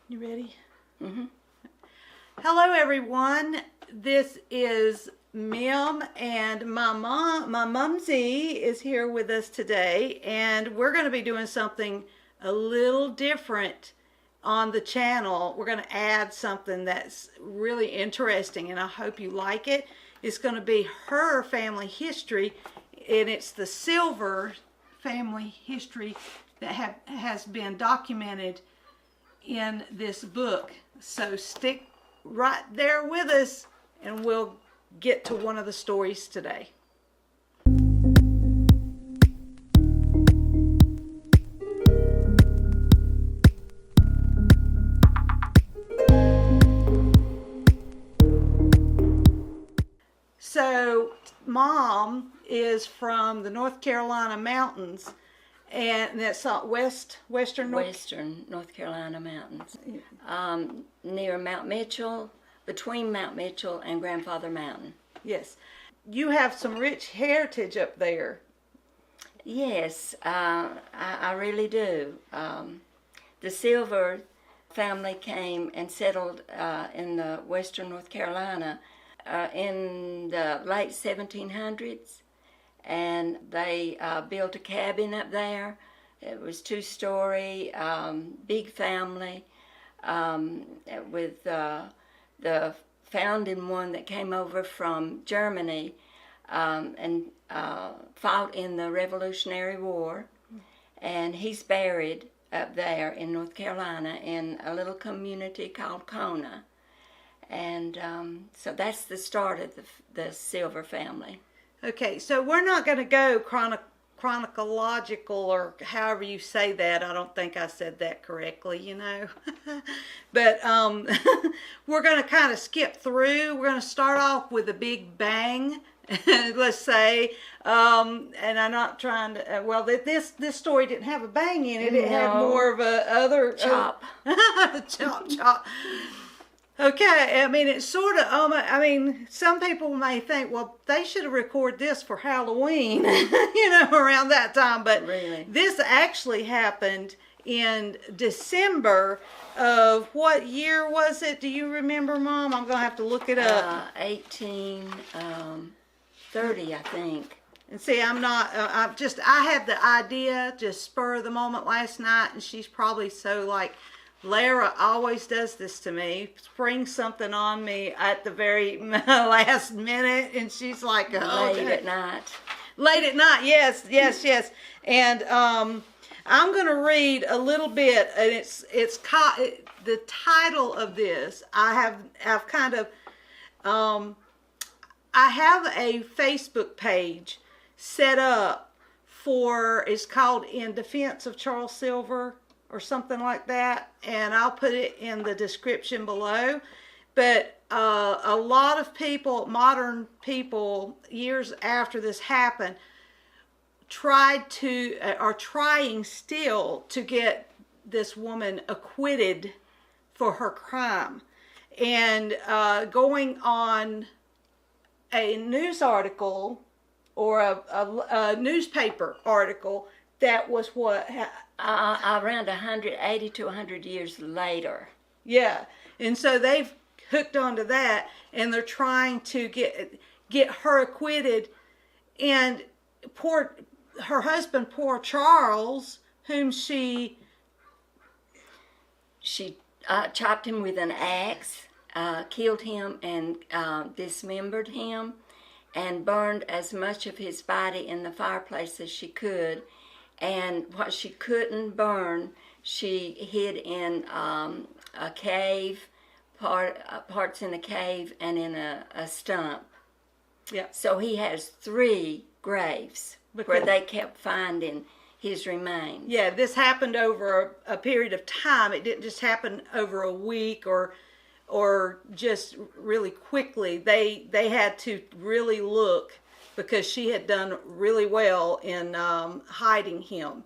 You ready? Mm-hmm. Hello, everyone. This is Mim, and my mumsy is here with us today, and we're going to be doing something a little different on the channel. We're going to add something that's really interesting, and I hope you like it. It's going to be her family history, and it's the Silver family history that has been documented in this book. So stick right there with us and we'll get to one of the stories today. So Mom is from the North Carolina mountains, and that's western North Carolina mountains, near Mount Mitchell, between Mount Mitchell and Grandfather Mountain. Yes, you have some rich heritage up there. Yes, I really do. The Silver family came and settled in the western North Carolina in the late 1700s. And they built a cabin up there. It was 2-story, big family, with the founding one that came over from Germany and fought in the Revolutionary War. And he's buried up there in North Carolina in a little community called Kona. And so that's the start of the Silver family. Okay, so we're not going to go chronological or however you say that. I don't think I said that correctly, you know. But we're going to kind of skip through. We're going to start off with a big bang, let's say. And I'm not trying to, this story didn't have a bang in it. It had more of a other... Chop. Chop. Okay, I mean, it's sort of, some people may think, well, they should have recorded this for Halloween, around that time. But really, this actually happened in December of what year was it? Do you remember, Mom? I'm going to have to look it up. 1830, I think. And see, I had the idea, just spur of the moment last night, and she's probably so like, Lara always does this to me, springs something on me at the very last minute, and she's like, late at night. Late at night, yes. And I'm going to read a little bit, and it's the title of this. I have a Facebook page set up it's called In Defense of Charles Silver, or something like that, and I'll put it in the description below. But a lot of people, modern people, years after this happened, are trying still to get this woman acquitted for her crime, and going on a news article or a newspaper article that was what around 180 to 100 years later. Yeah, and so they've hooked onto that, and they're trying to get her acquitted. And her husband, poor Charles, whom she chopped him with an axe, killed him, and dismembered him, and burned as much of his body in the fireplace as she could. And what she couldn't burn, she hid in a cave, parts in a cave and in a stump. Yeah. So he has 3 graves where they kept finding his remains. Yeah, this happened over a period of time. It didn't just happen over a week or just really quickly. They had to really look, because she had done really well in hiding him,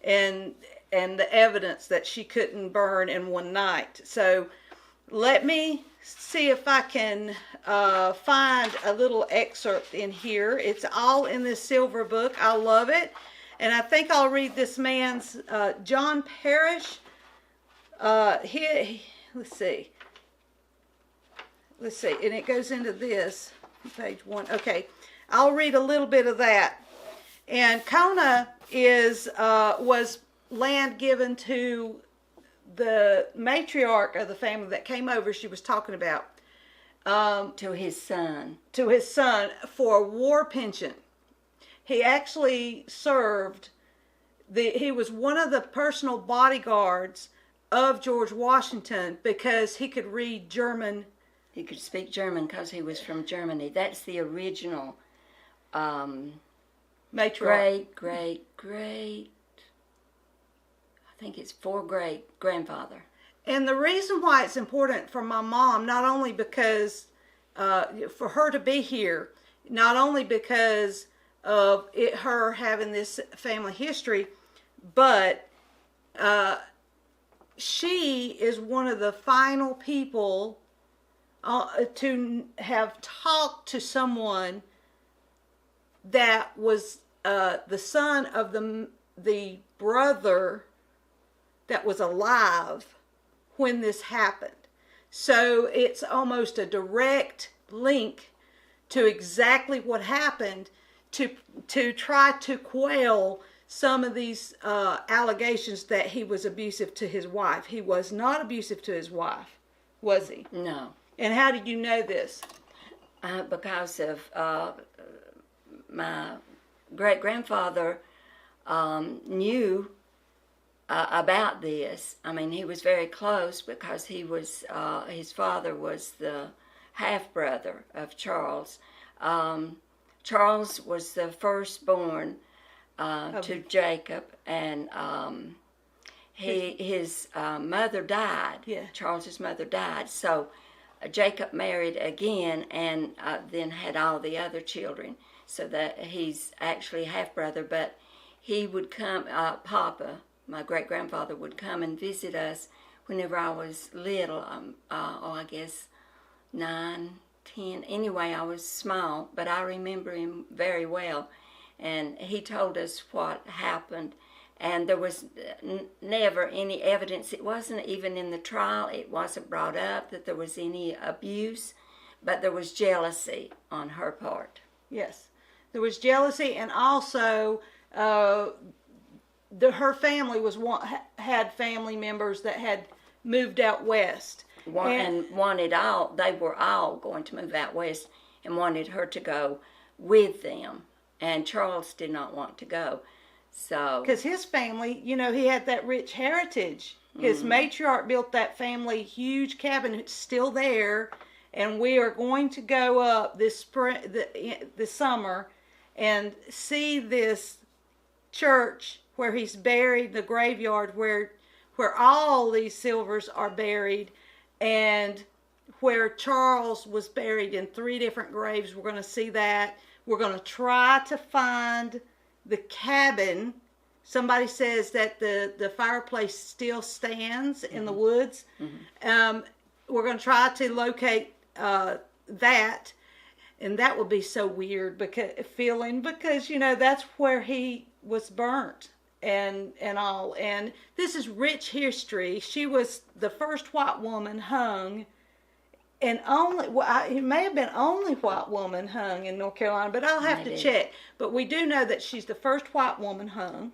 and the evidence that she couldn't burn in one night. So let me see if I can find a little excerpt in here. It's all in this Silver book. I love it. And I think I'll read this man's, John Parrish. let's see. Let's see, and it goes into this, page 1. Okay, I'll read a little bit of that. And Kona was land given to the matriarch of the family that came over, she was talking about. To his son. To his son for a war pension. He actually served, he was one of the personal bodyguards of George Washington because he could read German. He could speak German because he was from Germany. That's the original matriarch. Great, I think it's great grandfather. And the reason why it's important for my mom, not only because for her to be here, not only because of her having this family history, but she is one of the final people to have talked to someone that was the son of the brother that was alive when this happened. So it's almost a direct link to exactly what happened to try to quell some of these allegations that he was abusive to his wife. He was not abusive to his wife, was he? No. And how did you know this? Because of my great-grandfather knew about this. I mean, he was very close because he was his father was the half-brother of Charles. Charles was the firstborn to Jacob, and his mother died. Yeah. Charles's mother died, so Jacob married again and then had all the other children, so that he's actually half-brother, but he would come, Papa, my great-grandfather, would come and visit us whenever I was little, I guess 9, 10. Anyway, I was small, but I remember him very well. And he told us what happened. And there was never any evidence. It wasn't even in the trial. It wasn't brought up that there was any abuse, but there was jealousy on her part. Yes. There was jealousy, and also her family had family members that had moved out west. And they were all going to move out west and wanted her to go with them. And Charles did not want to go. So, because his family, he had that rich heritage. His matriarch built that family huge cabin. It's still there, and we are going to go up this spring, this summer, and see this church where he's buried, the graveyard where all these Silvers are buried, and where Charles was buried in 3 different graves. We're going to see that. We're going to try to find the cabin. Somebody says that the fireplace still stands in the woods. We're going to try to locate that, and that would be so weird because that's where he was burnt and all. And this is rich history. She was the first white woman hung. And it may have been only white woman hung in North Carolina, but I'll have to check. But we do know that she's the first white woman hung.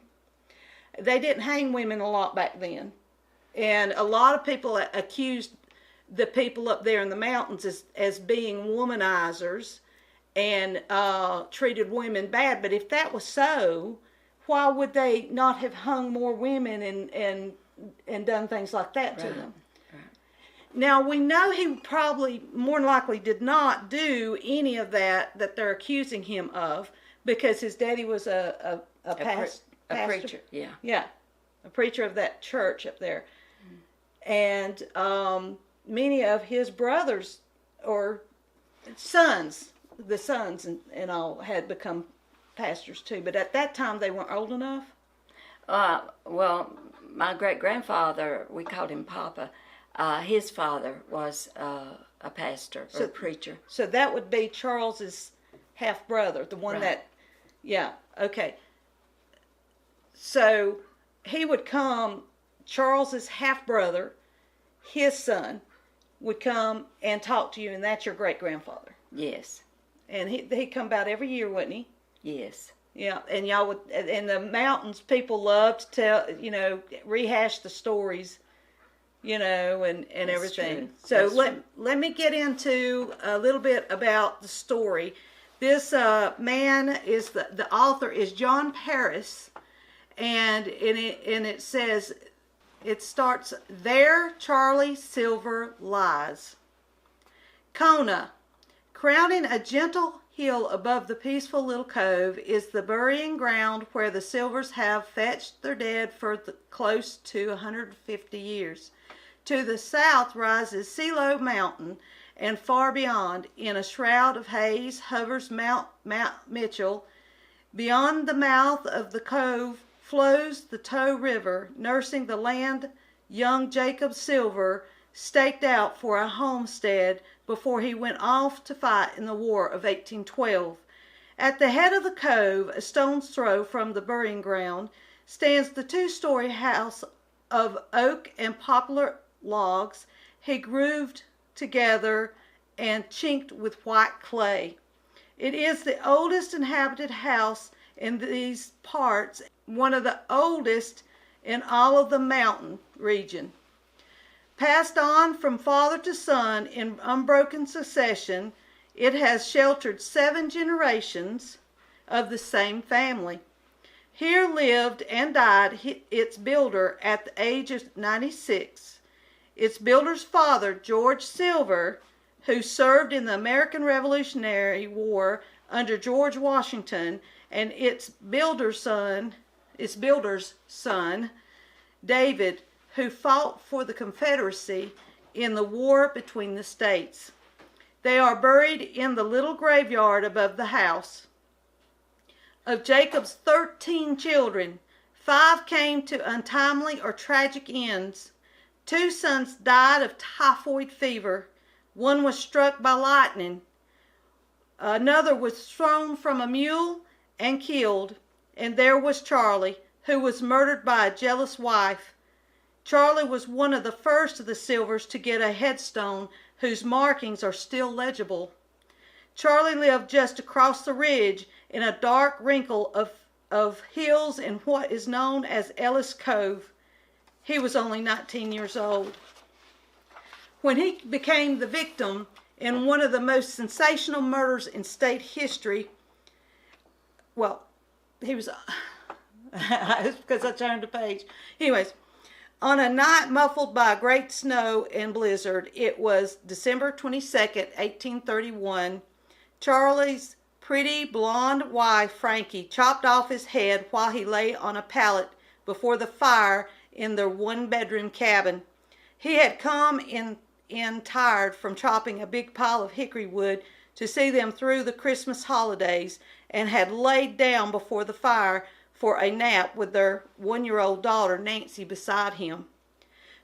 They didn't hang women a lot back then. And a lot of people accused the people up there in the mountains as being womanizers and treated women bad. But if that was so, why would they not have hung more women and done things like that to them? Now, we know he probably, more than likely, did not do any of that they're accusing him of, because his daddy was a pastor. A preacher, yeah. Yeah, a preacher of that church up there. And many of his brothers or sons, the sons and all, had become pastors too. But at that time, they weren't old enough? Well, my great-grandfather, we called him Papa. His father was a pastor or a preacher. So that would be Charles's half-brother, the one that, yeah, okay. So he would come, Charles's half-brother his son would come and talk to you, and that's your great-grandfather. Yes. And he'd come about every year, wouldn't he? Yes. Yeah, and y'all would, in the mountains, people love to tell, rehash the stories, and That's everything. true. So That's let me get into a little bit about the story. This man is the author is John Paris, and it says, it starts, "There Charlie Silver lies." Kona, crowning a gentle hill above the peaceful little cove, is the burying ground where the Silvers have fetched their dead for close to 150 years. To the south rises Silo Mountain, and far beyond, in a shroud of haze, hovers Mount Mitchell. Beyond the mouth of the cove flows the Tow River, nursing the land young Jacob Silver staked out for a homestead before he went off to fight in the War of 1812. At the head of the cove, a stone's throw from the burying ground, stands the two-story house of oak and poplar logs he grooved together and chinked with white clay. It is the oldest inhabited house in these parts, one of the oldest in all of the mountain region. Passed on from father to son in unbroken succession, it has sheltered 7 generations of the same family. Here lived and died its builder at the age of 96. Its builder's father, George Silver, who served in the American Revolutionary War under George Washington, and its builder's son, David, who fought for the Confederacy in the war between the states. They are buried in the little graveyard above the house. Of Jacob's 13 children, 5 came to untimely or tragic ends. 2 sons died of typhoid fever. 1 was struck by lightning. Another was thrown from a mule and killed. And there was Charlie, who was murdered by a jealous wife. Charlie was one of the first of the Silvers to get a headstone whose markings are still legible. Charlie lived just across the ridge in a dark wrinkle of hills in what is known as Ellis Cove. He was only 19 years old. When he became the victim in one of the most sensational murders in state history, he was, because I turned the page. Anyways, on a night muffled by great snow and blizzard, it was December 22nd, 1831, Charlie's pretty blonde wife, Frankie, chopped off his head while he lay on a pallet before the fire in their one-bedroom cabin. He had come in tired from chopping a big pile of hickory wood to see them through the Christmas holidays, and had laid down before the fire for a nap with their 1-year-old daughter, Nancy, beside him.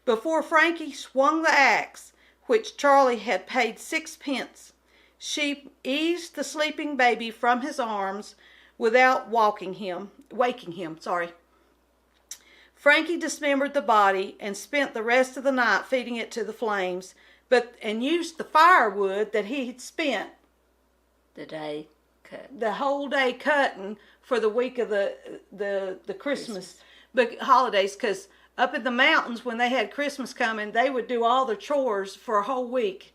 Before Frankie swung the axe, which Charlie had paid 6 pence, she eased the sleeping baby from his arms without waking him. Frankie dismembered the body and spent the rest of the night feeding it to the flames, and used the firewood that he had spent the whole day cutting for the week of the Christmas holidays, because up in the mountains when they had Christmas coming, they would do all the chores for a whole week,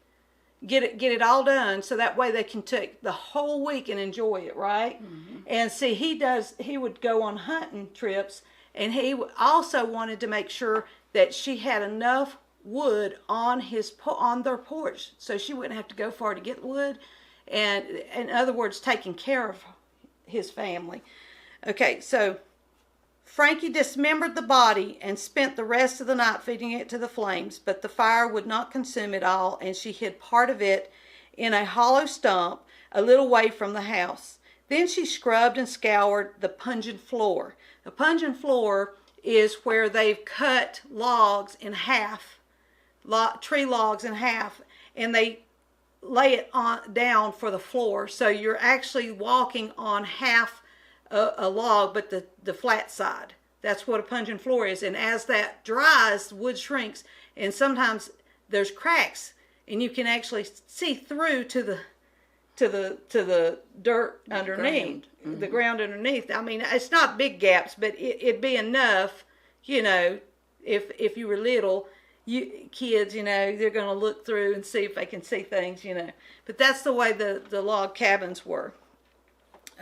get it all done, so that way they can take the whole week and enjoy it, right? Mm-hmm. And see, he would go on hunting trips, and he also wanted to make sure that she had enough wood on their porch, so she wouldn't have to go far to get wood. And in other words, taking care of his family. Okay, so Frankie dismembered the body and spent the rest of the night feeding it to the flames, but the fire would not consume it all, and she hid part of it in a hollow stump a little way from the house. Then she scrubbed and scoured the puncheon floor. The puncheon floor is where they've cut logs in half, tree logs in half, and they lay it down for the floor, so you're actually walking on half a log, but the flat side. That's what a puncheon floor is. And as that dries, the wood shrinks, and sometimes there's cracks, and you can actually see through to the dirt underneath, ground. the ground underneath. I mean, it's not big gaps, but it'd be enough, you know, if you were little, kids, you know, they're going to look through and see if they can see things, you know. But that's the way the log cabins were.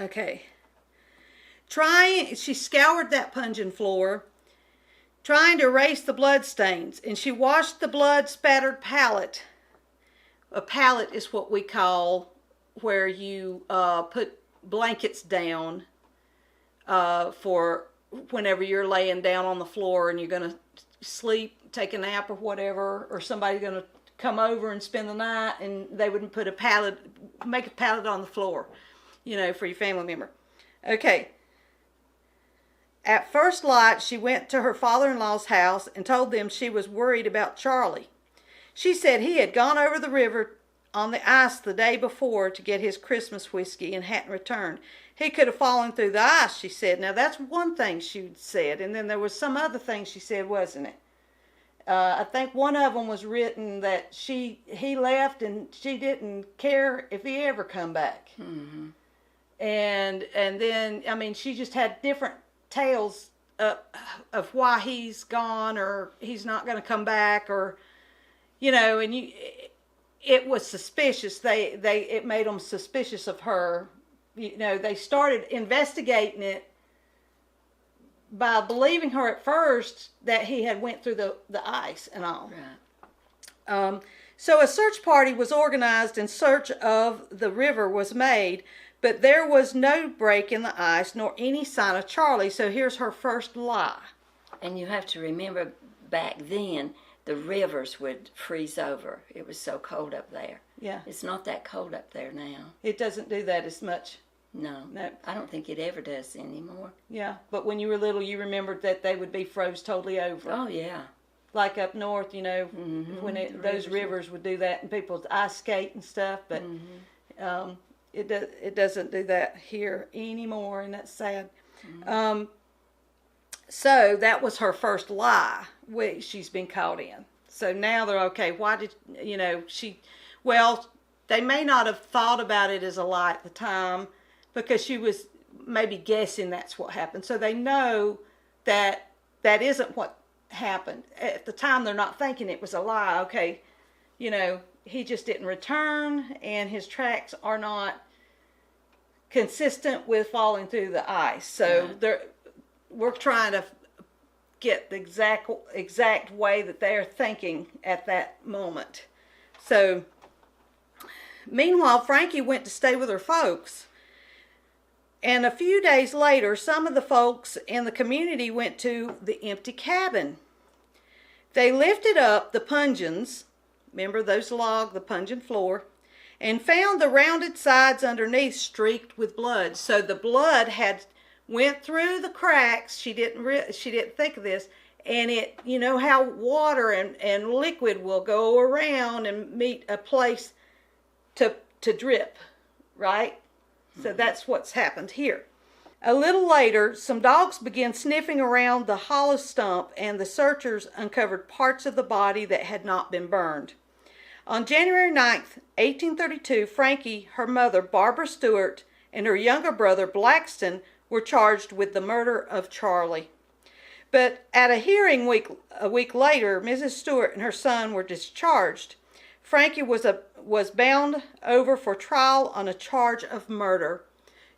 Okay. She scoured that pungeon floor, trying to erase the blood stains, and she washed the blood-spattered pallet. A pallet is what we call where you put blankets down for whenever you're laying down on the floor and you're going to sleep, take a nap or whatever, or somebody's going to come over and spend the night, and they would put make a pallet on the floor, you know, for your family member. Okay. At first light, she went to her father-in-law's house and told them she was worried about Charlie. She said he had gone over the river on the ice the day before to get his Christmas whiskey and hadn't returned. He could have fallen through the ice, she said. Now, that's one thing she said. And then there was some other thing she said, wasn't it? I think one of them was written that he left and she didn't care if he ever come back. Mm-hmm. And then, I mean, she just had different tales of why he's gone or he's not going to come back, or, you know, and it was suspicious. It made them suspicious of her. You know, they started investigating it by believing her at first that he had went through the ice and all. Right. So a search party was organized and search of the river was made, but there was no break in the ice nor any sign of Charlie. So here's her first lie. And you have to remember, back then, the rivers would freeze over. It was so cold up there. Yeah. It's not that cold up there now. It doesn't do that as much. No. No. I don't think it ever does anymore. Yeah, but when you were little, you remembered that they would be froze totally over. Oh, yeah. Like up north, you know, Mm-hmm. when those rivers would do that and people ice skate and stuff, but it doesn't do that here anymore, and that's sad. Mm-hmm. So that was her first lie she's been caught in. So now they're okay. Why did, you know, well, they may not have thought about it as a lie at the time because she was maybe guessing that's what happened. So they know that that isn't what happened. At the time, they're not thinking it was a lie. Okay, you know, he just didn't return and his tracks are not consistent with falling through the ice. So we're trying to get the exact way that they're thinking at that moment. So meanwhile, Frankie went to stay with her folks. And a few days later, some of the folks in the community went to the empty cabin. They lifted up the pungeons, remember those the pungeon floor, and found the rounded sides underneath streaked with blood. So the blood had went through the cracks. She didn't think of this, and it, you know how water and liquid will go around and meet a place to drip, right? So that's what's happened here. A little later, some dogs began sniffing around the hollow stump, and the searchers uncovered parts of the body that had not been burned. On January 9th, 1832, Frankie, her mother, Barbara Stewart, and her younger brother, Blackston, were charged with the murder of Charlie. But at a hearing a week later, Mrs. Stewart and her son were discharged. Frankie was bound over for trial on a charge of murder.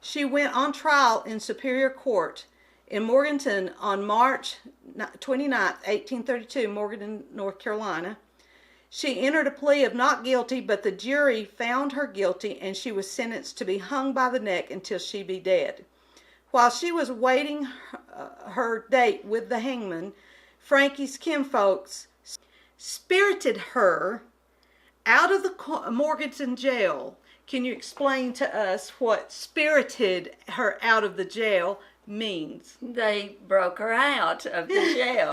She went on trial in Superior Court in Morganton on March 29, 1832, Morganton, North Carolina. She entered a plea of not guilty, but the jury found her guilty, and she was sentenced to be hung by the neck until she be dead. While she was waiting her date with the hangman, Frankie's kinfolks spirited her out of the Morganton jail. Can you explain to us what spirited her out of the jail means? They broke her out of the jail.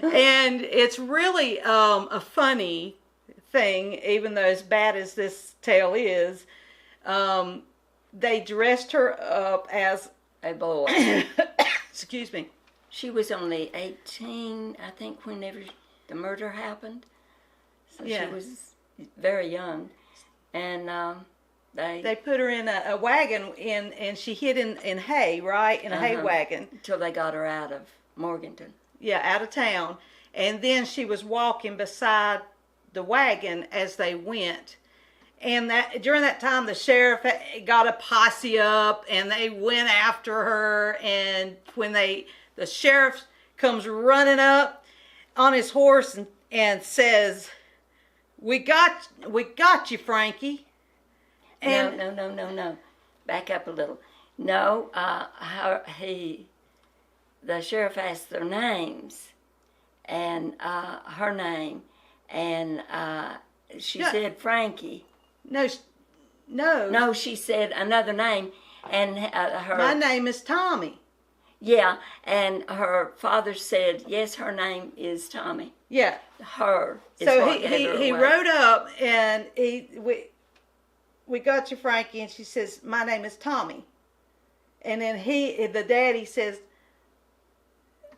And it's really a funny thing, even though as bad as this tale is. They dressed her up as A boy. excuse me. She was only 18, I think, whenever the murder happened. So Yeah. she was very young. And They put her in a wagon and she hid in hay, right? In a hay wagon. Till they got her out of Morganton. Yeah, out of town. And then she was walking beside the wagon as they went. And that during that time, the sheriff got a posse up, and they went after her. And when the sheriff comes running up on his horse and says, "We got you, Frankie." And No. Back up a little. No, the sheriff asked their names, and her name, and she said Frankie. No, She said another name, and her. my name is Tommy. Yeah, and her father said, yes, her name is Tommy. Yeah. Her. Is So what gave her he away. rode up and we got you, Frankie, and she says, "My name is Tommy." And then the daddy says,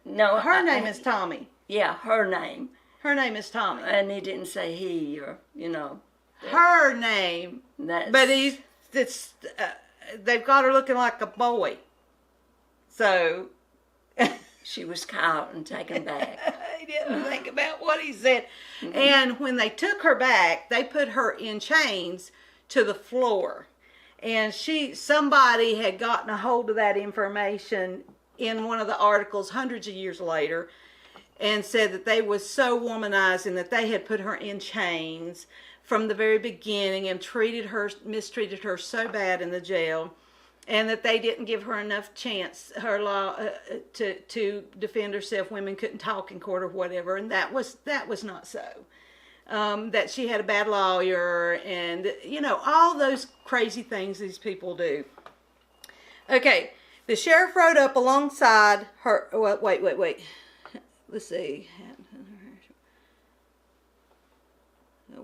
No, "Her name is Tommy. Yeah, her name. Her name is Tommy." And he didn't say he or, Her name. That's, But they've got her looking like a boy. So she was caught and taken back. he didn't think about what he said. And when they took her back, they put her in chains to the floor. And somebody had gotten a hold of that information in one of the articles hundreds of years later and said that they was so womanizing that they had put her in chains from the very beginning and mistreated her so bad in the jail, and that they didn't give her enough chance, her law, to defend herself. Women couldn't talk in court or whatever, and that was not so. That she had a bad lawyer, and all those crazy things these people do. Okay, the sheriff rode up alongside her. Wait. Let's see.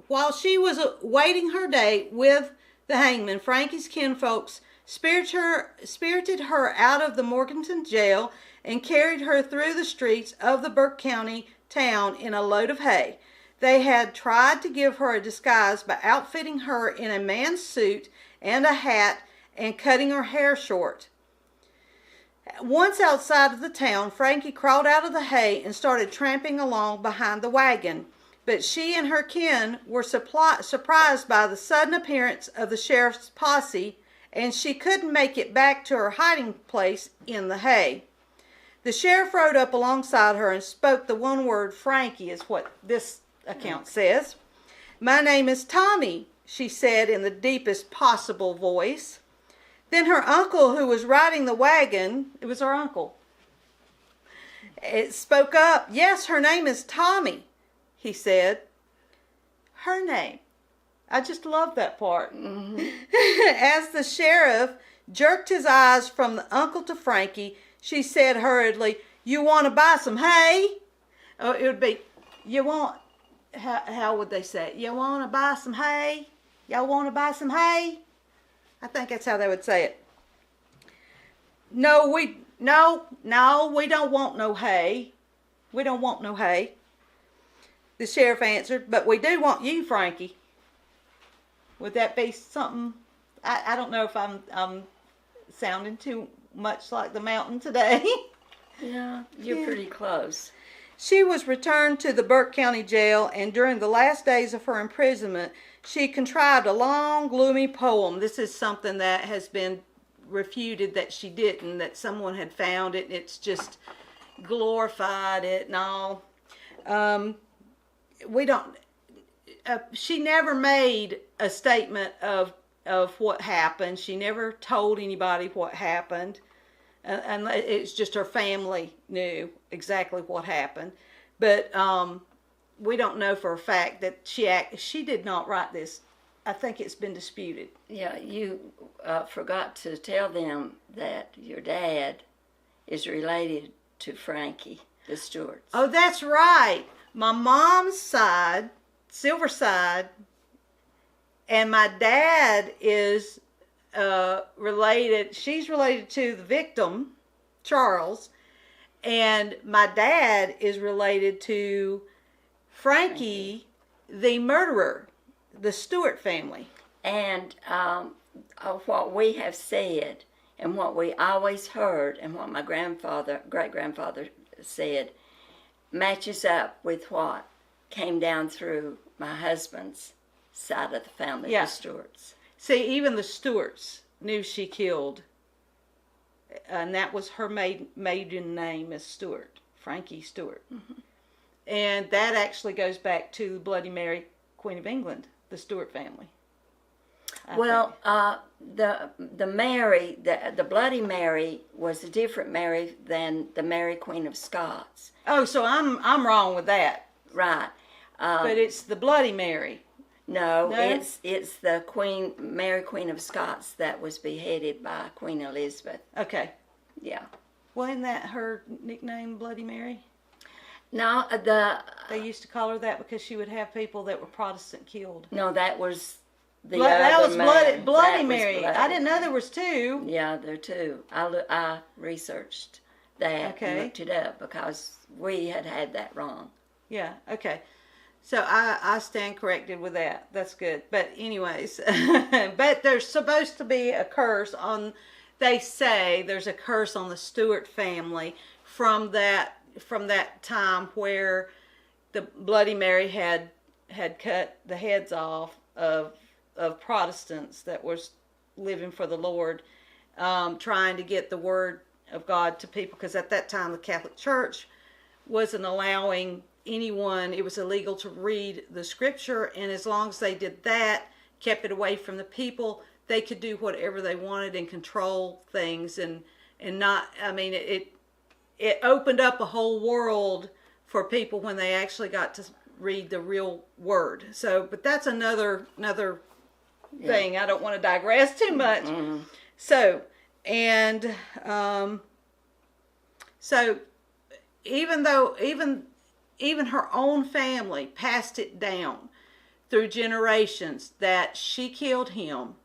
While she was waiting her date with the hangman, Frankie's kinfolks spirited her out of the Morganton jail and carried her through the streets of the Burke County town in a load of hay. They had tried to give her a disguise by outfitting her in a man's suit and a hat and cutting her hair short. Once outside of the town, Frankie crawled out of the hay and started tramping along behind the wagon. But she and her kin were surprised by the sudden appearance of the sheriff's posse, and she couldn't make it back to her hiding place in the hay. The sheriff rode up alongside her and spoke the one word Frankie, is what this account says. "My name is Tommy," she said in the deepest possible voice. Then her uncle, who was riding the wagon, it was her uncle, it spoke up. "Yes, her name is Tommy," he said. Her name. I just love that part. As the sheriff jerked his eyes from the uncle to Frankie, she said hurriedly, "You want to buy some hay?" Oh, it would be, "You want," how would they say it? "You want to buy some hay? Y'all want to buy some hay?" I think that's how they would say it. No, we don't want no hay. We don't want no hay." The sheriff answered, "But we do want you, Frankie." Would that be something? I don't know if I'm sounding too much like the mountain today. Yeah, you're pretty close. She was returned to the Burke County Jail, and during the last days of her imprisonment, she contrived a long, gloomy poem. This is something that has been refuted that she didn't, that someone had found it, and it's just glorified it and all. She never made a statement of what happened. She never told anybody what happened. And it's just her family knew exactly what happened. But we don't know for a fact that she did not write this. I think it's been disputed. Yeah, you forgot to tell them that your dad is related to Frankie, the Stewarts. Oh, that's right. My mom's side, Silver side, and my dad is related. She's related to the victim, Charles, and my dad is related to Frankie, the murderer, the Stewart family. And what we have said and what we always heard and what my great-grandfather said matches up with what came down through my husband's side of the family, Yeah. the Stewarts. See, even the Stewarts knew she killed, and that was her maiden name is Stewart, Frankie Stewart. Mm-hmm. And that actually goes back to Bloody Mary, Queen of England, the Stewart family. I Well, think. the Bloody Mary was a different Mary than the Mary Queen of Scots. Oh, so I'm wrong with that. Right. But it's the Bloody Mary. No, No? it's the Mary Queen of Scots that was beheaded by Queen Elizabeth. Okay. Yeah. Wasn't that her nickname, Bloody Mary? No, They used to call her that because she would have people that were Protestant killed. that was the That other was Mary. Bloody That was Mary. Bloody I didn't know Mary. there was two. Yeah, there are two. I researched that Okay. and looked it up because we had that wrong. Yeah, okay. So I stand corrected with that. That's good. But anyways, but there's supposed to be a curse on, they say there's a curse on the Stewart family from that time where the Bloody Mary had cut the heads off of Protestants that was living for the Lord, trying to get the word of God to people, because at that time the Catholic Church wasn't allowing anyone, it was illegal to read the scripture, and as long as they did that, kept it away from the people, they could do whatever they wanted and control things, and not, I mean, it opened up a whole world for people when they actually got to read the real word. So, but that's another thing. I don't want to digress too much. Mm-hmm. So, and so even her own family passed it down through generations that she killed him,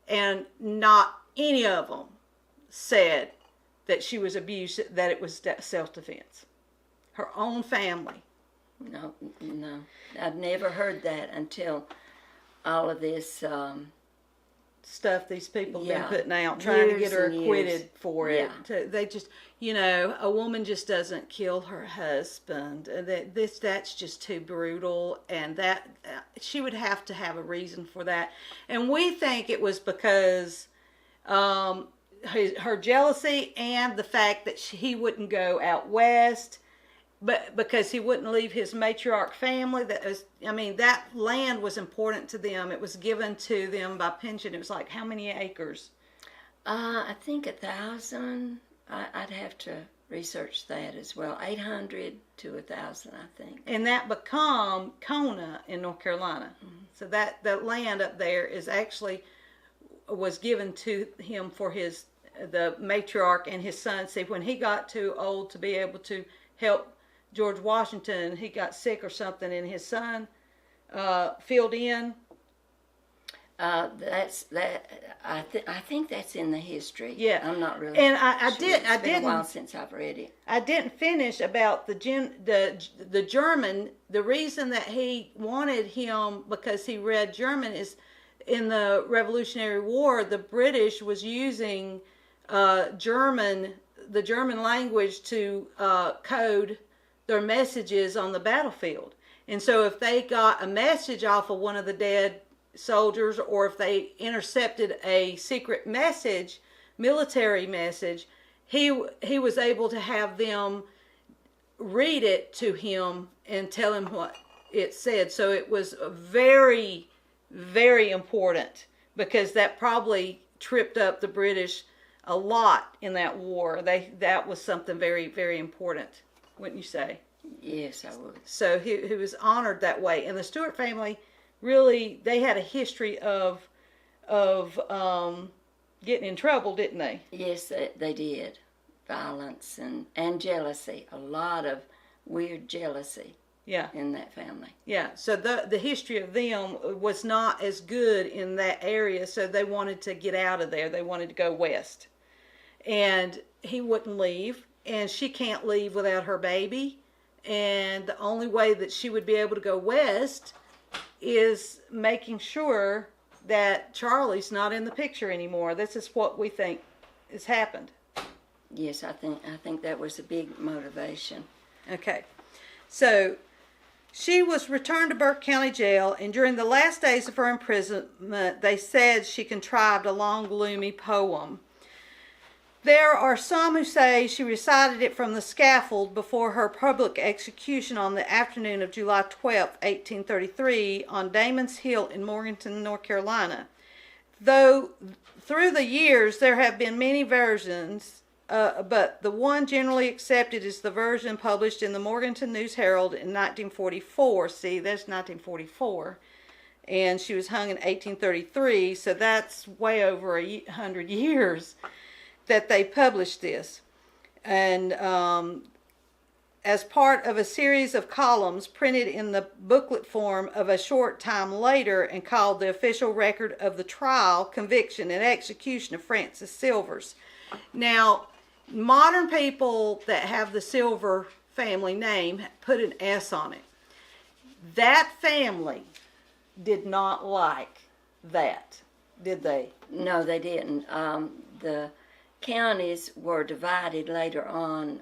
and not any of them said that she was abused, that it was self-defense. Her own family. No, I'd never heard that until all of this. Stuff these people have Yeah. been putting out, trying to Years get her and acquitted years. for Yeah. it. They just, a woman just doesn't kill her husband. That's just too brutal, and that she would have to have a reason for that. And we think it was because her jealousy and the fact that he wouldn't go out west, but because he wouldn't leave his matriarch family. That land was important to them. It was given to them by pension. It was like, how many acres? I think 1,000. I'd have to research that as well. 800 to 1,000, I think. And that become Kona in North Carolina. Mm-hmm. So that land up there was given to him for the matriarch and his son. See, when he got too old to be able to help George Washington, he got sick or something, and his son filled in. I think that's in the history. Yeah. I'm not really. And sure. It's been a while since I've read it. I didn't finish about the German. The reason that he wanted him, because he read German, is in the Revolutionary War, the British was using the German language to code their messages on the battlefield. And so if they got a message off of one of the dead soldiers, or if they intercepted a secret message, military message, he was able to have them read it to him and tell him what it said. So it was very, very important, because that probably tripped up the British a lot in that war. That was something very, very important, wouldn't you say? Yes, I would. So he was honored that way. And the Stewart family, really, they had a history of getting in trouble, didn't they? Yes, they did. Violence and jealousy. A lot of weird jealousy. Yeah. In that family. Yeah. So the history of them was not as good in that area, so they wanted to get out of there. They wanted to go west. And he wouldn't leave, and she can't leave without her baby. and the only way that she would be able to go west is making sure that Charlie's not in the picture anymore. This is what we think has happened. Yes, I think that was a big motivation. Okay, so she was returned to Burke County Jail, and during the last days of her imprisonment, they said she contrived a long, gloomy poem. There are some who say she recited it from the scaffold before her public execution on the afternoon of July 12, 1833, on Damon's Hill in Morganton, North Carolina. Though through the years there have been many versions, but the one generally accepted is the version published in the Morganton News Herald in 1944. See, that's 1944. And she was hung in 1833, so that's way over 100 years that they published this. And as part of a series of columns printed in the booklet form of a short time later and called The Official Record of the Trial, Conviction, and Execution of Frances Silvers. Now, modern people that have the Silver family name put an S on it. That family did not like that, did they? No, they didn't. The counties were divided later on.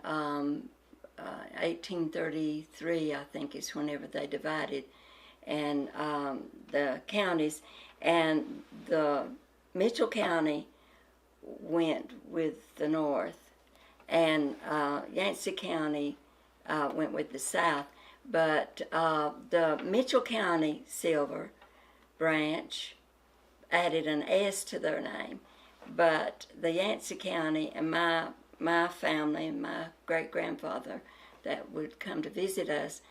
1833, I think, is whenever they divided, and the counties, and the Mitchell County went with the north, and Yancey County went with the south. But the Mitchell County Silver branch added an S to their name. But the Yancey County and my family and my great-grandfather that would come to visit us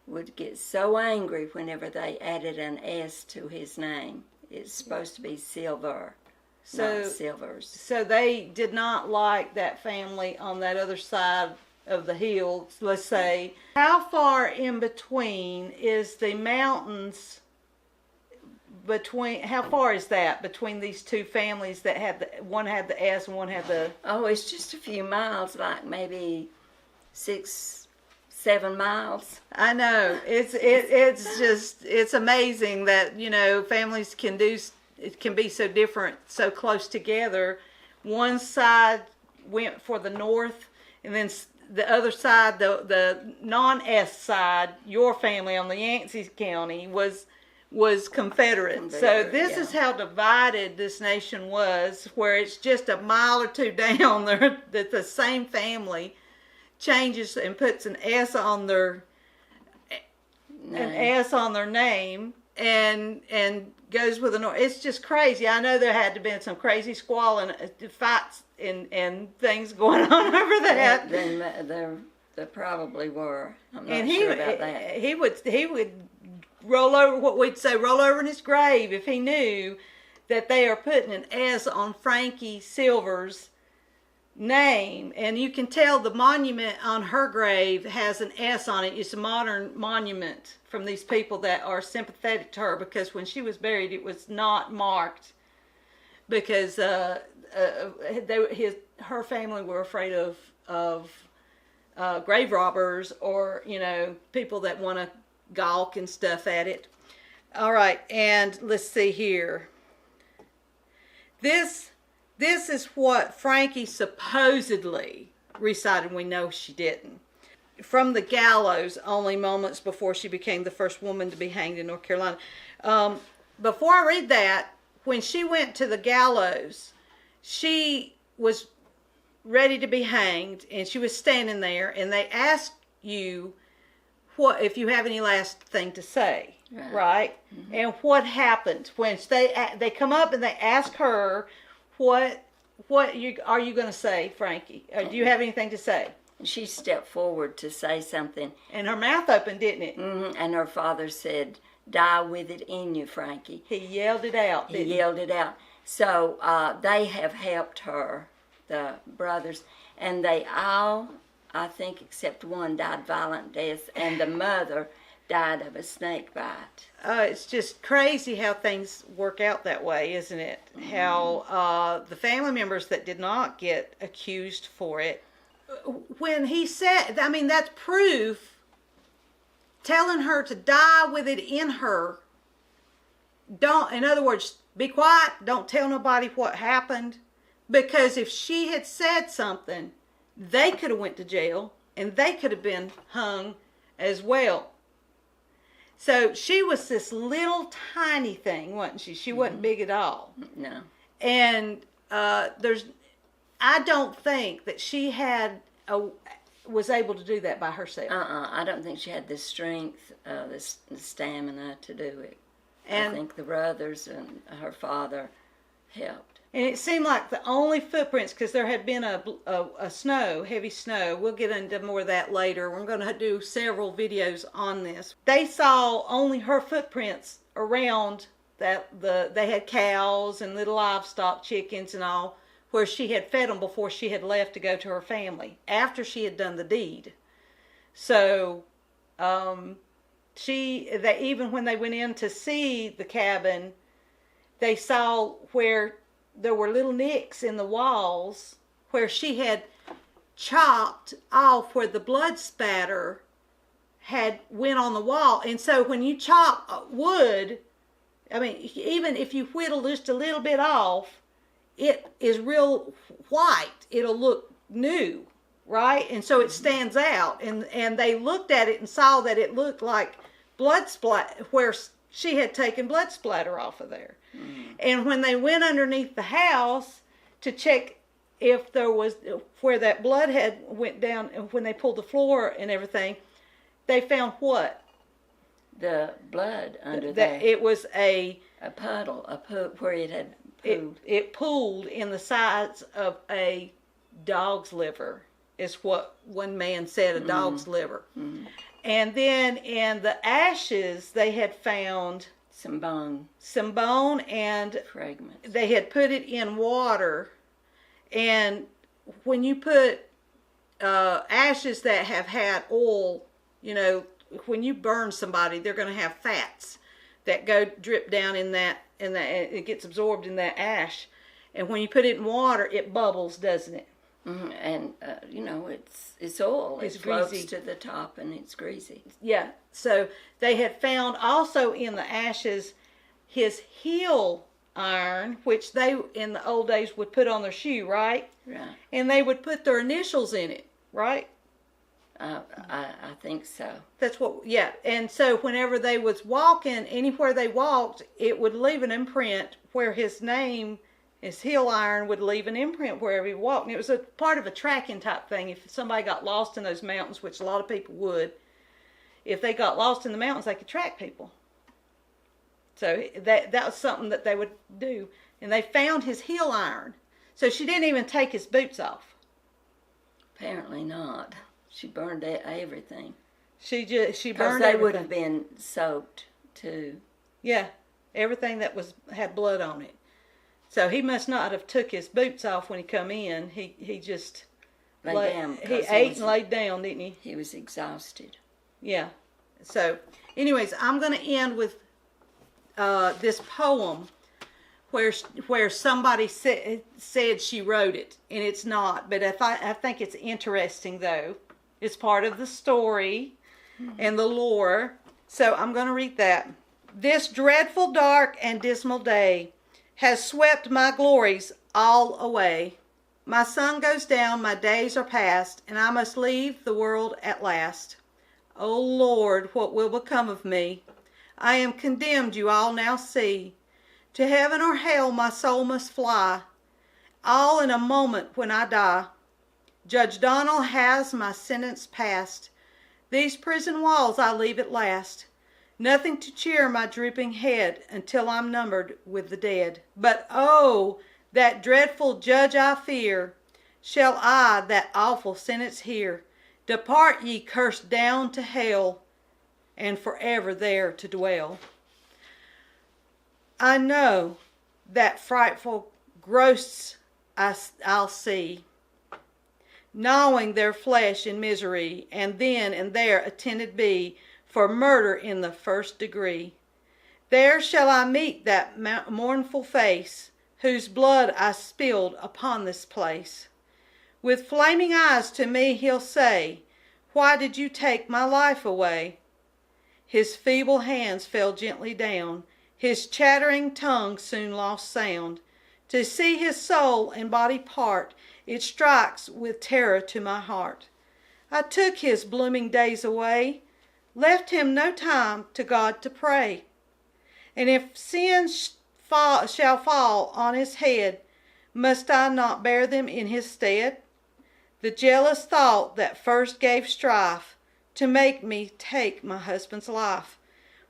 would get so angry whenever they added an S to his name. It's supposed to be Silver, not Silvers. So they did not like that family on that other side of the hill, let's say. How far in between is the mountains how far is that between these two families that had one had the S and one had the... Oh, it's just a few miles, like maybe 6-7 miles. I know. It's amazing that, families can be so different, so close together. One side went for the north, and then the other side, the non-S side, your family on the Yancey County was Confederate. So this is how divided this nation was, where it's just a mile or two down there that the same family changes and puts an S on their name and goes with an... It's just crazy. I know there had to have been some crazy squalling fights and things going on over that. There probably were. I'm not sure about that. He would roll over in his grave if he knew that they are putting an S on Frankie Silver's name. And you can tell the monument on her grave has an S on it. It's a modern monument from these people that are sympathetic to her, because when she was buried it was not marked because her family were afraid of grave robbers or people that want to gawk and stuff at it. All right, and let's see here. This is what Frankie supposedly recited. We know she didn't. From the gallows, only moments before she became the first woman to be hanged in North Carolina. Before I read that, when she went to the gallows, she was ready to be hanged, and she was standing there, and they asked you what if you have any last thing to say, right? Mm-hmm. And what happened when they come up and they ask her, what are you going to say, Frankie? Do you have anything to say? And she stepped forward to say something, and her mouth opened, didn't it? Mm-hmm. And her father said, "Die with it in you, Frankie." He yelled it out. He yelled it out. So they have helped her, the brothers, and they all, I think except one, died violent deaths, and the mother died of a snake bite. It's just crazy how things work out that way, isn't it? Mm-hmm. How the family members that did not get accused for it, when he said, that's proof telling her to die with it in her. In other words, be quiet, don't tell nobody what happened. Because if she had said something, they could have went to jail and they could have been hung as well. So she was this little tiny thing, wasn't she? She wasn't big at all. No. And I don't think that she was able to do that by herself. I don't think she had the strength, the stamina to do it. And I think the brothers and her father helped. And it seemed like the only footprints, because there had been heavy snow. We'll get into more of that later. We're going to do several videos on this. They saw only her footprints around they had cows and little livestock, chickens and all, where she had fed them before she had left to go to her family, after she had done the deed. So, even when they went in to see the cabin, they saw where there were little nicks in the walls where she had chopped off where the blood spatter had went on the wall. And so when you chop wood, I mean, even if you whittle just a little bit off, it is real white. It'll look new, right? And so it stands out. And they looked at it and saw that it looked like blood splatter, where she had taken blood splatter off of there. And when they went underneath the house to check if there was, where that blood had went down, when they pulled the floor and everything, they found what? The blood under there. It was a puddle, where it had pooled. It pooled in the size of a dog's liver, is what one man said, a dog's liver. Mm-hmm. And then in the ashes, they had found some bone and fragments. They had put it in water. And when you put ashes that have had oil, when you burn somebody, they're going to have fats that drip down in that, it gets absorbed in that ash. And when you put it in water, it bubbles, doesn't it? Mm-hmm. And it's oil. It's it floats greasy to the top, and it's greasy. Yeah. So they had found also in the ashes his heel iron, which they in the old days would put on their shoe, right? Right. And they would put their initials in it, right? I think so. That's what. Yeah. And so whenever they was walking, anywhere they walked, it would leave an imprint where his name. His heel iron would leave an imprint wherever he walked. And it was a part of a tracking type thing. If somebody got lost in those mountains, which a lot of people would, if they got lost in the mountains, they could track people. So that was something that they would do. And they found his heel iron. So she didn't even take his boots off. Apparently not. She burned everything. She burned everything. Because they would have been soaked too. Yeah, everything that had blood on it. So he must not have took his boots off when he come in. He just lay down. He ate and laid down, didn't he? He was exhausted. Yeah. So, anyways, I'm going to end with this poem where somebody said she wrote it, and it's not. But I think it's interesting though. It's part of the story and the lore. So I'm going to read that. This dreadful, dark, and dismal day has swept my glories all away. My sun goes down, my days are past, and I must leave the world at last. O Lord, what will become of me? I am condemned, you all now see. To heaven or hell my soul must fly, all in a moment when I die. Judge Donnell has my sentence passed. These prison walls I leave at last. Nothing to cheer my drooping head until I'm numbered with the dead. But oh, that dreadful judge I fear, shall I that awful sentence hear? Depart ye cursed down to hell, and forever there to dwell. I know that frightful ghosts I'll see, gnawing their flesh in misery, and then and there attended be for murder in the first degree. There shall I meet that mournful face, whose blood I spilled upon this place. With flaming eyes to me he'll say, why did you take my life away? His feeble hands fell gently down, his chattering tongue soon lost sound. To see his soul and body part, it strikes with terror to my heart. I took his blooming days away, left him no time to God to pray. And if sin shall fall on his head, must I not bear them in his stead? The jealous thought that first gave strife to make me take my husband's life.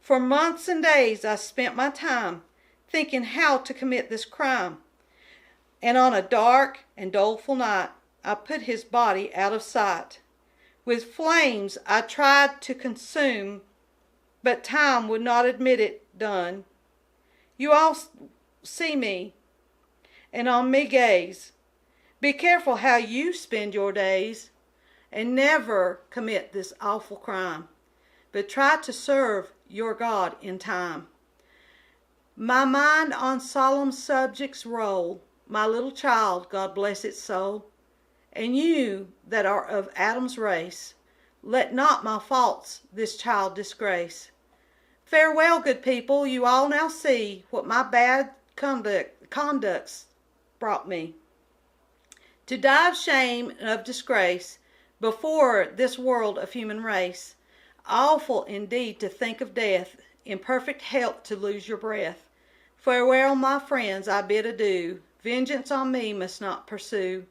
For months and days I spent my time thinking how to commit this crime. And on a dark and doleful night I put his body out of sight. With flames I tried to consume, but time would not admit it done. You all see me and on me gaze. Be careful how you spend your days, and never commit this awful crime, but try to serve your God in time. My mind on solemn subjects roll, my little child, God bless its soul. And you that are of Adam's race, let not my faults this child disgrace. Farewell, good people, you all now see what my bad conducts brought me. To die of shame and of disgrace before this world of human race. Awful indeed to think of death, in perfect health to lose your breath. Farewell, my friends, I bid adieu. Vengeance on me must not pursue.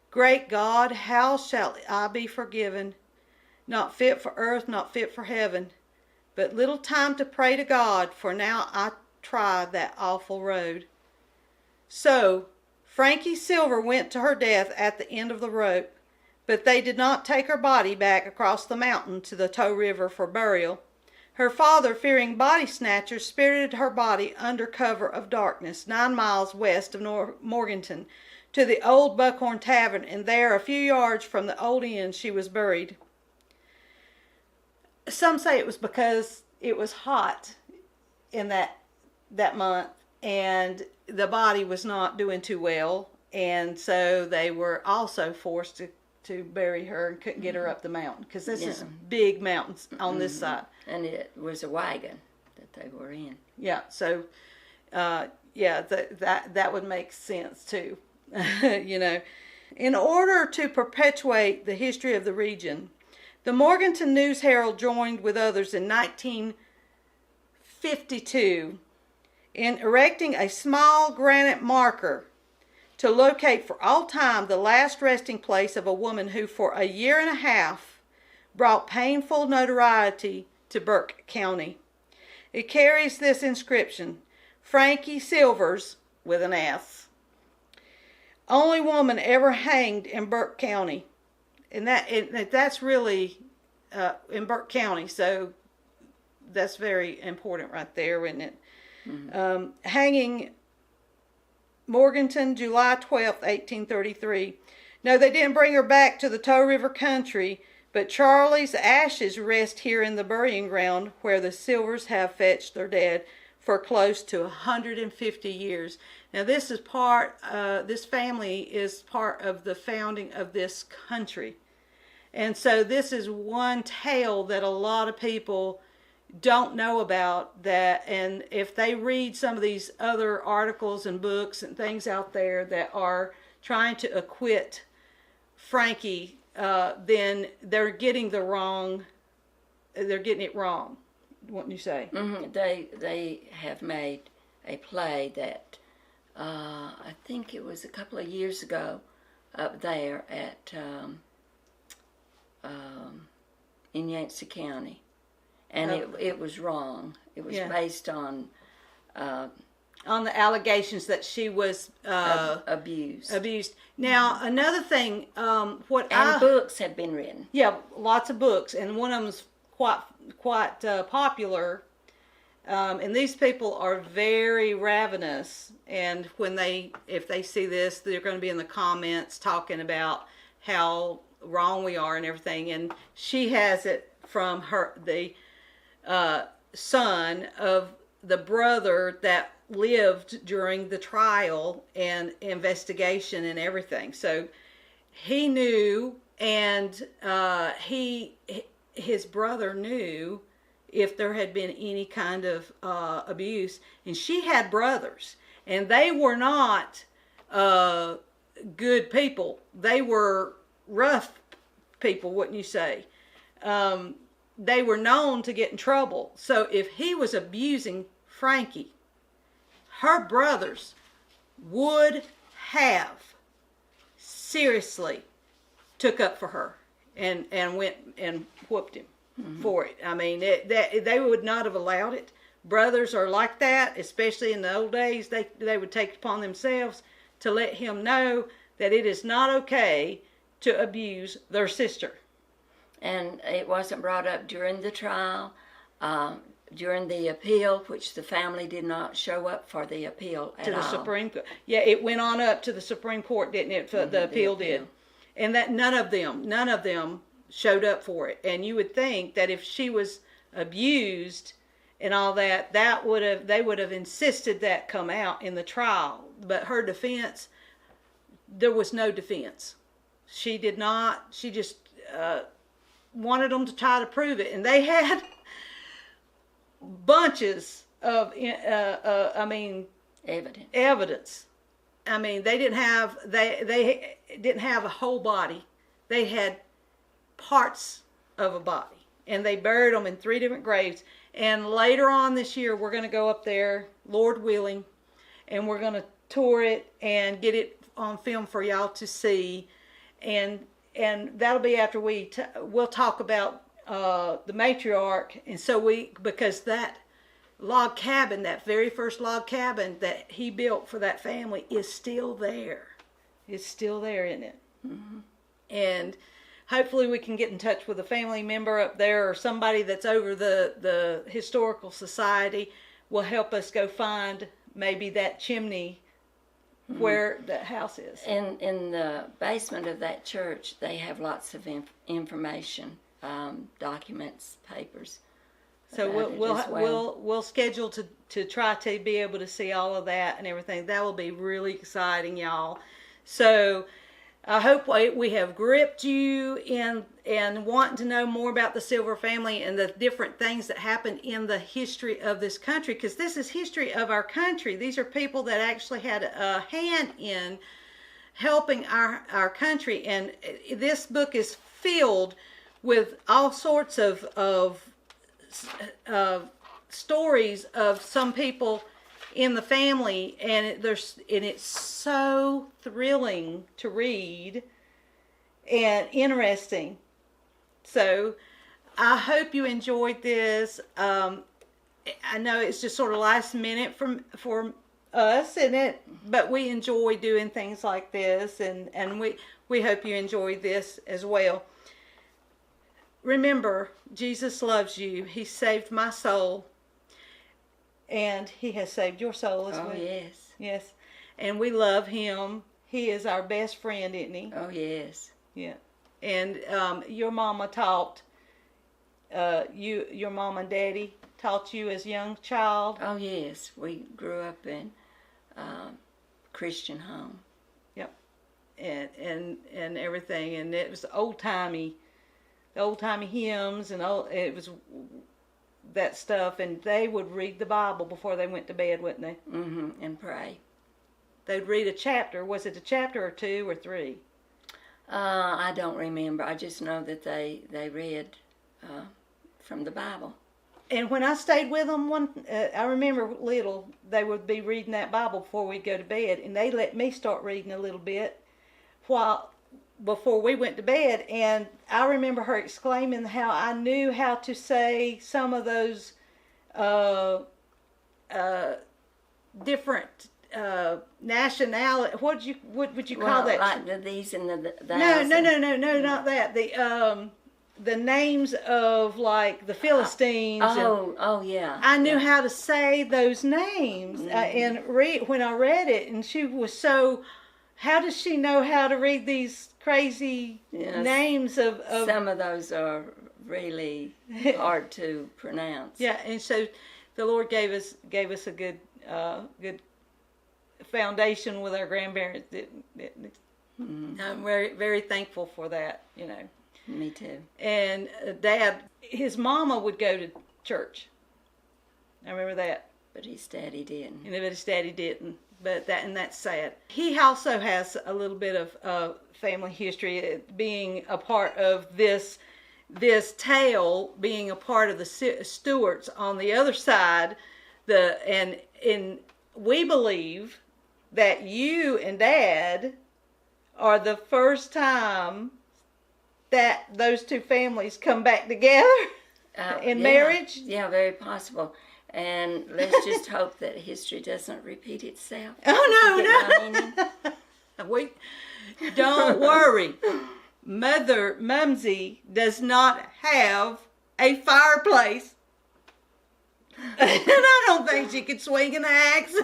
Great God, how shall I be forgiven? Not fit for earth, not fit for heaven. But little time to pray to God, for now I try that awful road. So, Frankie Silver went to her death at the end of the rope, but they did not take her body back across the mountain to the Tow River for burial. Her father, fearing body snatchers, spirited her body under cover of darkness 9 miles west of Morganton to the old Buckhorn Tavern, and there, a few yards from the old inn, she was buried. Some say it was because it was hot in that month, and the body was not doing too well, and so they were also forced to bury her and couldn't get her up the mountain, because this is big mountains on this side. And it was a wagon that they were in. Yeah, so that would make sense too. You know, in order to perpetuate the history of the region, the Morganton News Herald joined with others in 1952 in erecting a small granite marker to locate for all time the last resting place of a woman who for a year and a half brought painful notoriety to Burke County. It carries this inscription: Frankie Silvers, with an S, only woman ever hanged in Burke County. And that's really in Burke County, so that's very important right there, isn't it? Mm-hmm. Hanging Morganton, July 12th, 1833. No, they didn't bring her back to the Tow River country, but Charlie's ashes rest here in the burying ground where the Silvers have fetched their dead for close to 150 years. Now this family is part of the founding of this country. And so this is one tale that a lot of people don't know about, that, and if they read some of these other articles and books and things out there that are trying to acquit Frankie, then they're getting it wrong, wouldn't you say? Mm-hmm. They have made a play that I think it was a couple of years ago up there at in Yancey County. And it was wrong. It was based on the allegations that she was abused. Now, another thing, books have been written. Yeah, lots of books, and one of them's quite popular. And these people are very ravenous, and if they see this, they're going to be in the comments talking about how wrong we are and everything. And she has it from the son of the brother that lived during the trial and investigation and everything. So he knew, and his brother knew, if there had been any kind of abuse. And she had brothers, and they were not good people. They were rough people, wouldn't you say? They were known to get in trouble. So if he was abusing Frankie, her brothers would have seriously took up for her and went and whooped him for it. I mean, they would not have allowed it. Brothers are like that, especially in the old days. They would take it upon themselves to let him know that it is not okay to abuse their sister. And it wasn't brought up during the trial, during the appeal, which the family did not show up for the appeal at all. To the Supreme Court. Yeah, it went on up to the Supreme Court, didn't it? The appeal did. And that none of them showed up for it. And you would think that if she was abused and all that, they would have insisted that come out in the trial. But her defense, there was no defense. She did not. She just wanted them to try to prove it, and they had bunches of evidence. I mean, they didn't have a whole body. They had parts of a body, and they buried them in 3 different graves. And later on this year, we're going to go up there, Lord willing, and we're going to tour it and get it on film for y'all to see. And that'll be after we'll talk about the matriarch. And so because that log cabin, that very first log cabin that he built for that family is still there. It's still there, isn't it? Mm-hmm. And hopefully we can get in touch with a family member up there or somebody that's over the historical society will help us go find maybe that chimney where that house is. In the basement of that church, they have lots of information, documents, papers. So we'll schedule to try to be able to see all of that and everything. That will be really exciting, y'all. So I hope we have gripped you in wanting to know more about the Silver family and the different things that happened in the history of this country, because this is history of our country. These are people that actually had a hand in helping our country, and this book is filled with all sorts of stories of some people in the family, and it's so thrilling to read and interesting. So I hope you enjoyed this. I know it's just sort of last minute for us, but we enjoy doing things like this, and we hope you enjoyed this as well. Remember, Jesus loves you. He saved my soul. And he has saved your soul as well. Oh, yes. Yes. And we love him. He is our best friend, isn't he? Oh, yes. Yeah. And your mama taught, your mom and daddy taught you as a young child? Oh, yes. We grew up in Christian home. Yep. And everything. And it was old-timey hymns, and it was that stuff, and they would read the Bible before they went to bed, wouldn't they? Mm-hmm, and pray. They'd read a chapter. Was it a chapter or 2 or 3? I don't remember. I just know that they read from the Bible. And when I stayed with them, I remember little, they would be reading that Bible before we'd go to bed, and they let me start reading a little bit before we went to bed, and I remember her exclaiming how I knew how to say some of those different nationality. What would you call that? Like these and the No, not that. The names of like the Philistines. Oh, yeah. I knew how to say those names, and when I read it, and she was so. How does she know how to read these crazy names of? Some of those are really hard to pronounce. Yeah, and so the Lord gave us a good foundation with our grandparents. I'm very, very thankful for that. Me too. And Dad, his mama would go to church. I remember that. But his daddy didn't. And his daddy didn't. But that's sad. He also has a little bit of family history, being a part of this tale, being a part of the Stewarts on the other side. And we believe that you and Dad are the first time that those two families come back together in marriage. Yeah, very possible. And let's just hope that history doesn't repeat itself. Oh, no. We don't worry. Mumsy does not have a fireplace. And I don't think she could swing an axe.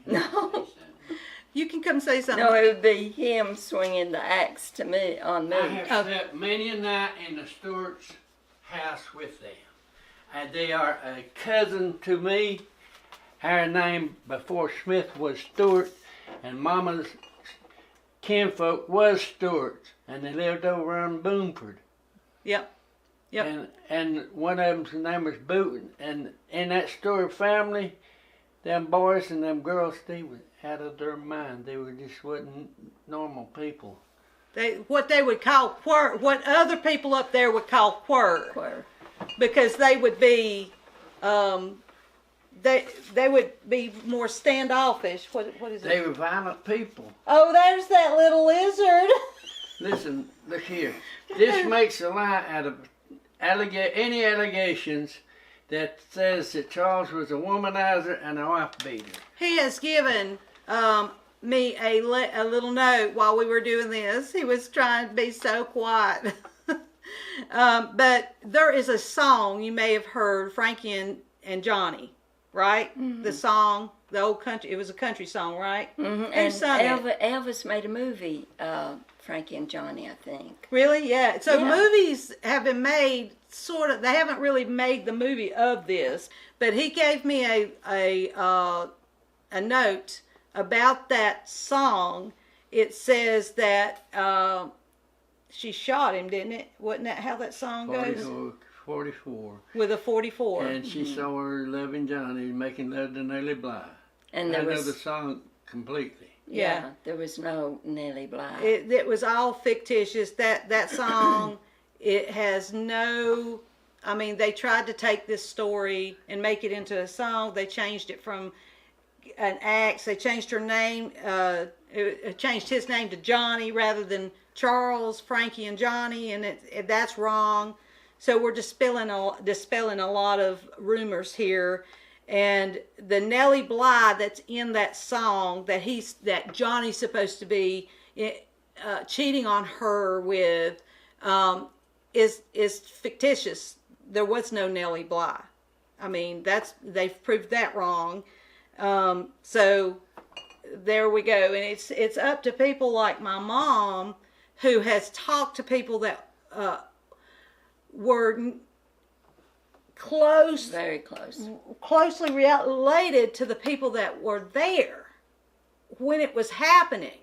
No. You can come say something. No, it would be him swinging the axe on me. I have slept many a night in the Stewart's house with them. And they are a cousin to me. Her name before Smith was Stewart, and Mama's kinfolk was Stewart's, and they lived over on Boomford. Yep. And one of them's name was Booton. And in that Stewart family, them boys and them girls, they were out of their mind. They were just wasn't normal people. What they would call what other people up there would call quirk. Because they would be, they would be more standoffish. What is it? They were violent people. Oh, there's that little lizard. Listen, look here. This makes a lie out of any allegations that says that Charles was a womanizer and a wife beater. He has given me a little note while we were doing this. He was trying to be so quiet. But there is a song you may have heard, Frankie and Johnny, right? Mm-hmm. The song, the old country, it was a country song, right? Mm-hmm. And Elvis made a movie, Frankie and Johnny, I think. Really? Yeah. So movies have been made, sort of, they haven't really made the movie of this, but he gave me a note about that song. It says that she shot him, didn't it? Wasn't that how that song goes? 44. With a 44. And she saw her loving Johnny making love to Nellie Bly. And I know the song completely. Yeah, there was no Nellie Bly. It was all fictitious. That song, it has no... I mean, they tried to take this story and make it into a song. They changed it from an axe. They changed her name. It changed his name to Johnny rather than Charles, Frankie, and Johnny, and that's wrong. So we're dispelling a lot of rumors here. And the Nellie Bly that's in that song that Johnny's supposed to be cheating on her with is fictitious. There was no Nellie Bly. I mean, they've proved that wrong. So there we go. And it's up to people like my mom, who has talked to people that were very closely related to the people that were there when it was happening.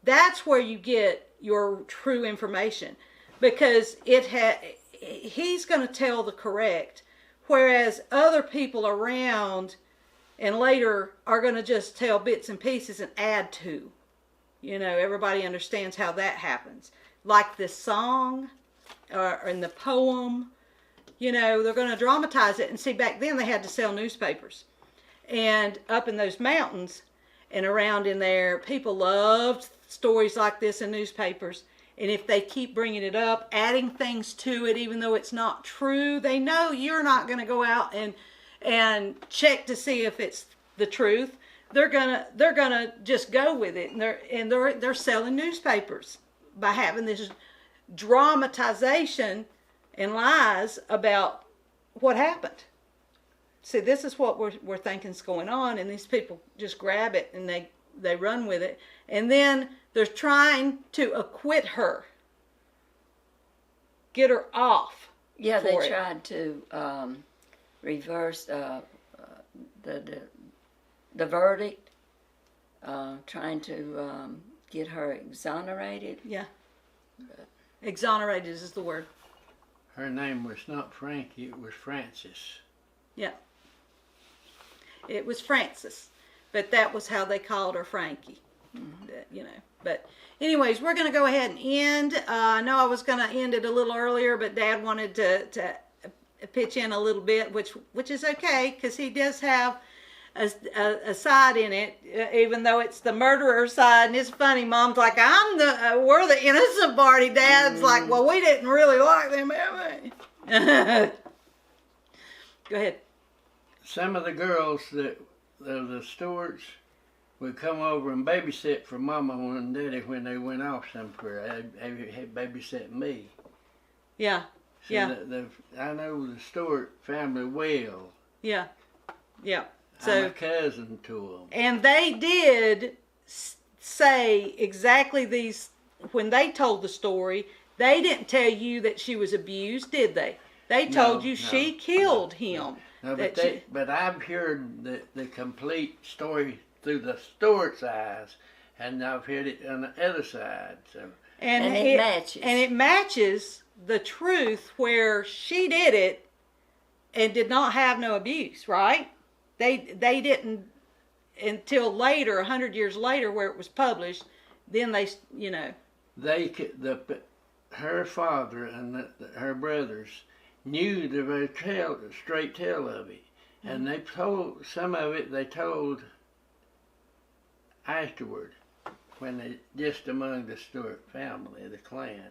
That's where you get your true information, because he's going to tell the correct, whereas other people around and later are going to just tell bits and pieces and add to. You know, everybody understands how that happens. Like this song or in the poem, you know, they're going to dramatize it. And see, back then they had to sell newspapers. And up in those mountains and around in there, people loved stories like this in newspapers. And if they keep bringing it up, adding things to it, even though it's not true, they know you're not going to go out and check to see if it's the truth. They're gonna just go with it, and they're selling newspapers by having this dramatization and lies about what happened. See, this is what we're thinking's going on, and these people just grab it and they run with it, and then they're trying to acquit her, get her off. Yeah, they tried to reverse the verdict, trying to get her exonerated. Yeah. Exonerated is the word. her name was not Frankie, it was Frances. Yeah. It was Frances, but that was how they called her, Frankie. You know, but anyways, we're going to go ahead and end. I know I was going to end it a little earlier, but Dad wanted to pitch in a little bit, which is okay, because he does have a side in it, even though it's the murderer side. And it's funny, Mom's like, we're the innocent party. Dad's like, well, we didn't really like them, have we? Go ahead. Some of the girls that the Stewarts would come over and babysit for Mama and Daddy when they went off somewhere. They had babysat me. Yeah. So Yeah. I know the Stewart family well. Yeah. Yeah. I'm So, a cousin to them. and they did say exactly these, when they told the story, they didn't tell you that she was abused, did they? They told you she killed him. No, that but I've heard the complete story through the Stewart's eyes, and I've heard it on the other side. So And it matches. And it matches the truth where she did it and did not have no abuse, right? They didn't until later, 100 years later, where it was published. Then they, you know. Her father and her brothers knew the very straight tale of it, and they told some of it. They told afterward, when they just among the Stewart family, the clan.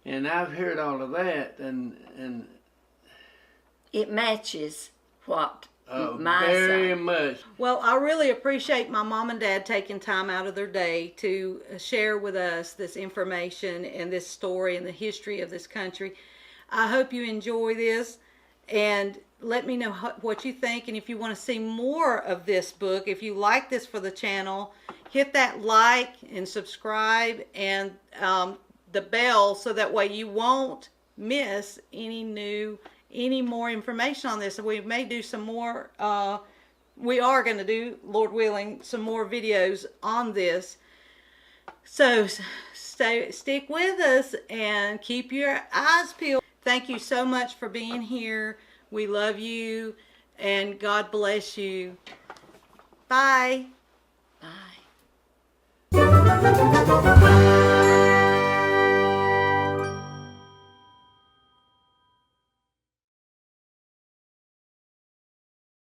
And I've heard all of that, and It matches what my very side. much. Well, I really appreciate my mom and dad taking time out of their day to share with us this information and this story and the history of this country. I hope you enjoy this, and let me know what you think. And if you want to see more of this book, if you like this for the channel, hit that like and subscribe and the bell, so that way you won't miss any more information on this. We may do some more, we are going to do, Lord willing, some more videos on this. So stick with us and keep your eyes peeled. Thank you so much for being here. We love you, and God bless you. Bye. Bye.